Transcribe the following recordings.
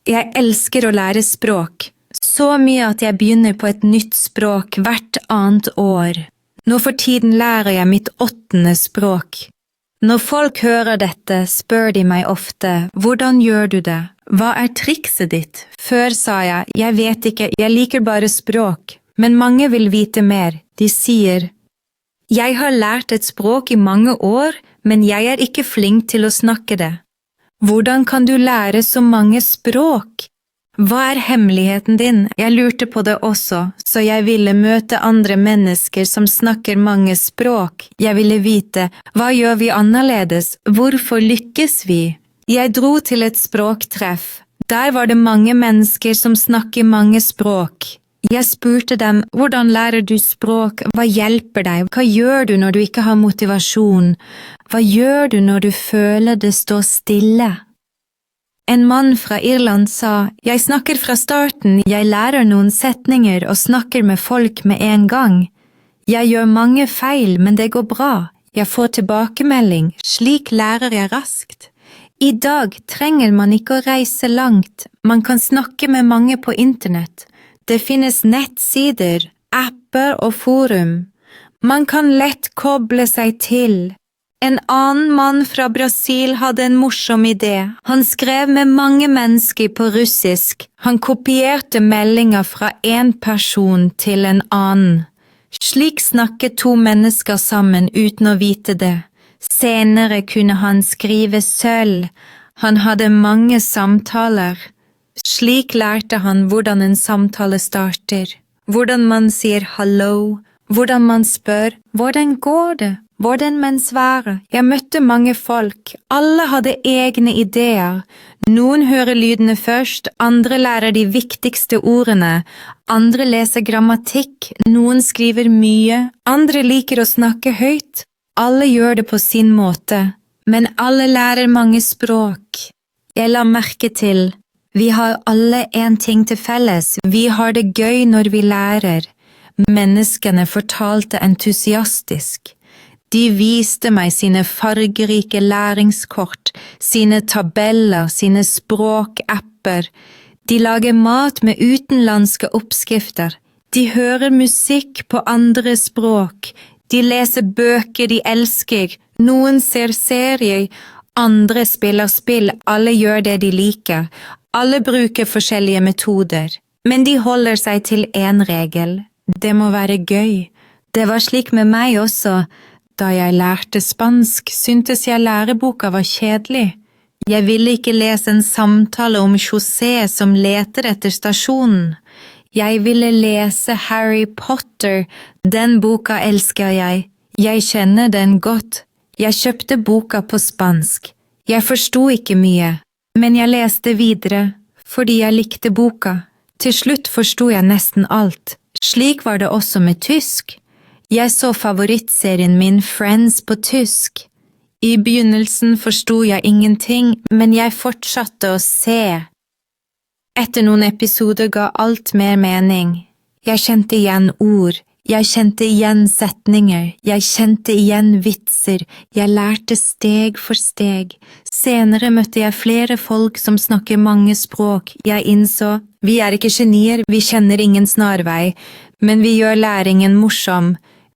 Jeg elsker å lære språk. Så mye at jeg begynner på et nytt språk hvert annet år. Nå for tiden lærer jeg mitt 8. språk. Når folk hører dette, spør de meg ofte, hvordan gjør du det? Hva trikset ditt? Før sa jeg vet ikke, jeg liker bare språk. Men mange vil vite mer. De sier, jeg har lært et språk i mange år, men jeg ikke flink til å snakke det. Hvordan kan du lære så mange språk? Hva hemmeligheten din? Jeg lurte på det også, så jeg ville møte andre mennesker som snakker mange språk. Jeg ville vite, hva gjør vi annerledes? Hvorfor lykkes vi? Jeg dro til et språktreff. Der var det mange mennesker som snakker mange språk. Jeg spurte dem, hvordan lærer du språk? Hva hjelper deg? Hva gjør du når du ikke har motivasjon? Hva gjør du når du føler det står stille? En mann fra Irland sa, jeg snakker fra starten, jeg lærer noen setninger og snakker med folk med en gang. Jeg gjør mange feil, men det går bra. Jeg får tilbakemelding, slik lærer jeg raskt. I dag trenger man ikke å reise langt, man kan snakke med mange på internett. Det finnes nettsider, apper og forum. Man kan lett koble seg til. En annen mann fra Brasil hadde en morsom idé. Han skrev med mange mennesker på russisk. Han kopierte meldinger fra en person til en annen. Slik snakket 2 mennesker sammen uten å vite det. Senere kunne han skrive selv. Han hadde mange samtaler. Slik lærte han hvordan en samtale starter, hvordan man sier hallo, hvordan man spør, hvordan går det? Hvordan mens være? Jeg møtte mange folk. Alle hadde egne ideer. Noen hører lydene først, andre lærer de viktigste ordene. Andre leser grammatikk, noen skriver mye, andre liker å snakke høyt. Alle gjør det på sin måte, men alle lærer mange språk. Jeg la merke til, vi har alle en ting til felles. Vi har det gøy når vi lærer. Menneskene fortalte entusiastisk. De viste meg sine fargerike læringskort, sine tabeller, sine språkapper. De lager mat med utenlandske oppskrifter. De hører musikk på andre språk. De leser bøker de elsker. Noen ser serier, andre spiller spill. Alle gjør det de liker. Alle bruker forskjellige metoder. Men de holder seg til en regel. Det må være gøy. Det var slik med meg også. Da jeg lærte spansk, syntes jeg læreboka var kjedelig. Jeg ville ikke lese en samtale om José som leter etter stasjonen. Jeg ville lese Harry Potter. Den boka elsker jeg. Jeg kjenner den godt. Jeg kjøpte boka på spansk. Jeg forstod ikke mye, men jeg leste videre, fordi jeg likte boka. Til slutt forstod jeg nesten alt. Slik var det også med tysk. Jeg så favorittserien min Friends på tysk. I begynnelsen forstod jeg ingenting, men jeg fortsatte å se. Etter noen episoder ga alt mer mening. Jeg kjente igjen ord, jeg kjente igjen setninger, jeg kjente igjen vitser, jeg lærte steg for steg. Senere møtte jeg flere folk som snakker mange språk. Jeg innså, vi ikke genier, vi kjenner ingen snarvei, men vi gjør læringen morsom.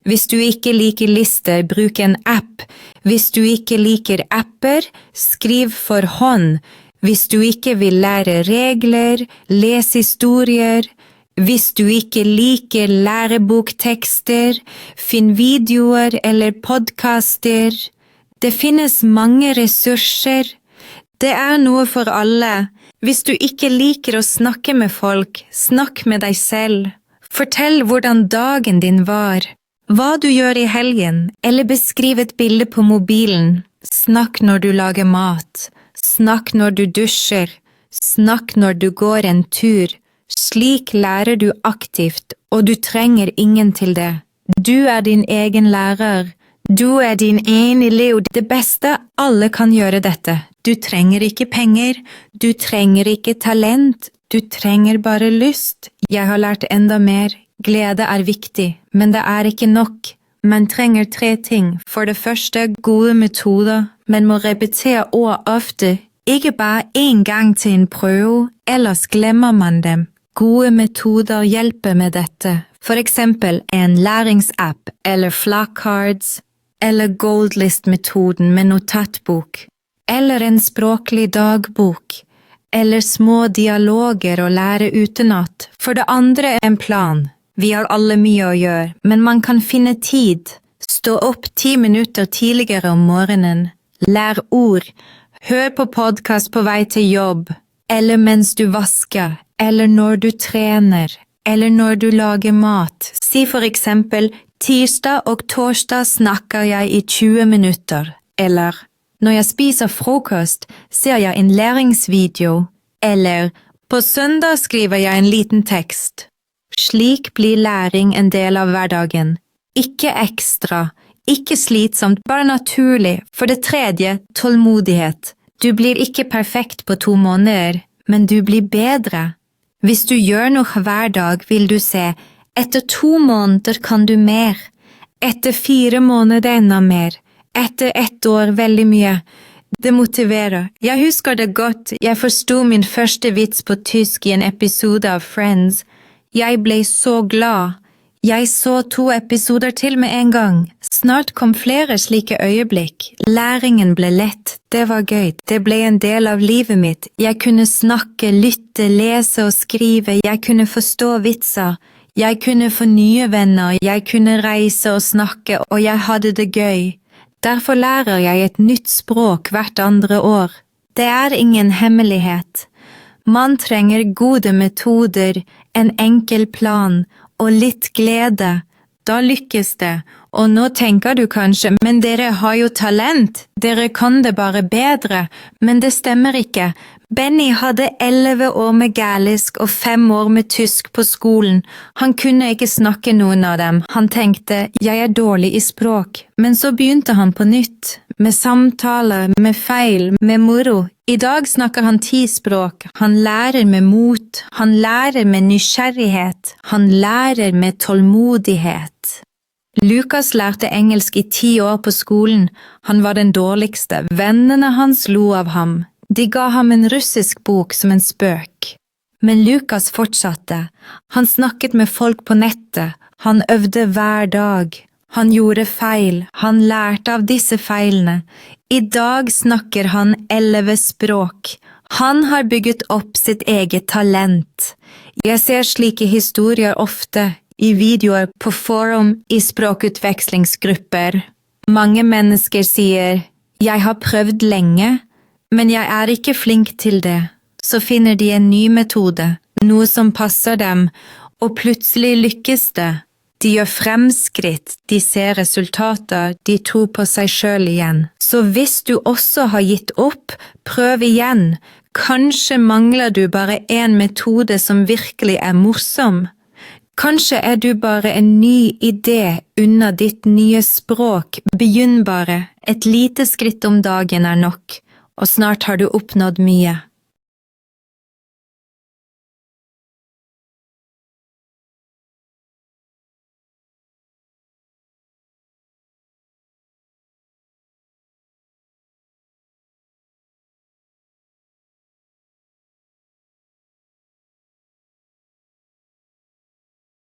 Hvis du ikke liker lister, bruk en app. Hvis du ikke liker apper, skriv for hånd. Hvis du ikke vil lære regler, les historier. Hvis du ikke liker læreboktekster, finn videoer eller podcaster. Det finnes mange ressurser. Det noe for alle. Hvis du ikke liker å snakke med folk, snakk med deg selv. Fortell hvordan dagen din var. Hva du gjør i helgen, eller beskriv et bilde på mobilen. Snakk når du lager mat. Snakk når du dusjer. Snakk når du går en tur. Slik lærer du aktivt, og du trenger ingen til det. Du din egen lærer. Du din egen elev. Det beste, alle kan gjøre dette. Du trenger ikke penger. Du trenger ikke talent. Du trenger bare lyst. Jeg har lært enda mer. Glede viktig, men det ikke nok. Man trenger 3 ting. For det første, gode metoder. Man må repetere ord ofte. Ikke bare en gang til en prøve, ellers glemmer man dem. Gode metoder hjelper med dette, for eksempel en læringsapp eller flashcards, eller Goldlist-metoden med notatbok, eller en språklig dagbok, eller små dialoger å lære utenat. For det andre en plan. Vi har alle mye å gjøre, men man kan finne tid. Stå opp 10 minutter tidligere om morgenen. Lær ord. Hør på podcast på vei til jobb, eller mens du vasker, eller når du trener, eller når du lager mat. Si for eksempel, tirsdag og torsdag snakker jeg i 20 minutter, eller når jeg spiser frokost, ser jeg en læringsvideo, eller på søndag skriver jeg en liten tekst. Slik blir læring en del av hverdagen. Ikke ekstra, ikke slitsomt, bare naturlig. For det tredje, tålmodighet. Du blir ikke perfekt på 2 måneder, men du blir bedre. Hvis du gjør noe hver dag, vil du se, etter 2 måneder kan du mer. Etter 4 måneder enda mer. Etter 1 år veldig mye. Det motiverer. Jeg husker det godt, jeg forstod min første vits på tysk i en episode av Friends. Jeg ble så glad. Jeg så 2 episoder til med en gang. Snart kom flere slike øyeblikk. Læringen ble lett. Det var gøy. Det ble en del av livet mitt. Jeg kunne snakke, lytte, lese og skrive. Jeg kunne forstå vitser. Jeg kunne få nye venner. Jeg kunne reise og snakke, og jeg hadde det gøy. Derfor lærer jeg et nytt språk hvert andre år. Det er ingen hemmelighet. Man trenger gode metoder, en enkel plan og litt glede. Da lykkes det. Og nå tenker du kanskje, men dere har jo talent, dere kan det bare bedre, men det stemmer ikke. Benny hadde 11 år med gælisk og 5 år med tysk på skolen. Han kunne ikke snakke noen av dem. Han tenkte, jeg er dårlig i språk. Men så begynte han på nytt, med samtaler, med feil, med moro. I dag snakker han 10 språk. Han lærer med mot, han lærer med nysgjerrighet, han lærer med tålmodighet. Lukas lærte engelsk i 10 år på skolen. Han var den dårligste. Vennene hans lo av ham. De ga ham en russisk bok som en spøk. Men Lukas fortsatte. Han snakket med folk på nettet. Han øvde hver dag. Han gjorde feil. Han lærte av disse feilene. I dag snakker han 11 språk. Han har bygget opp sitt eget talent. Jeg ser slike historier ofte i videoer på forum i språkutvekslingsgrupper. Mange mennesker sier, jeg har prøvd lenge, men jeg er ikke flink til det. Så finner de en ny metode, noe som passer dem, og plutselig lykkes det. De gjør fremskritt, de ser resultater, de tror på seg selv igjen. Så hvis du også har gitt opp, prøv igjen. Kanskje mangler du bare en metode som virkelig er morsom. Kanskje er du bare en ny idé unna ditt nye språk. Begynn bare. Et lite skritt om dagen er nok, og snart har du oppnådd mye.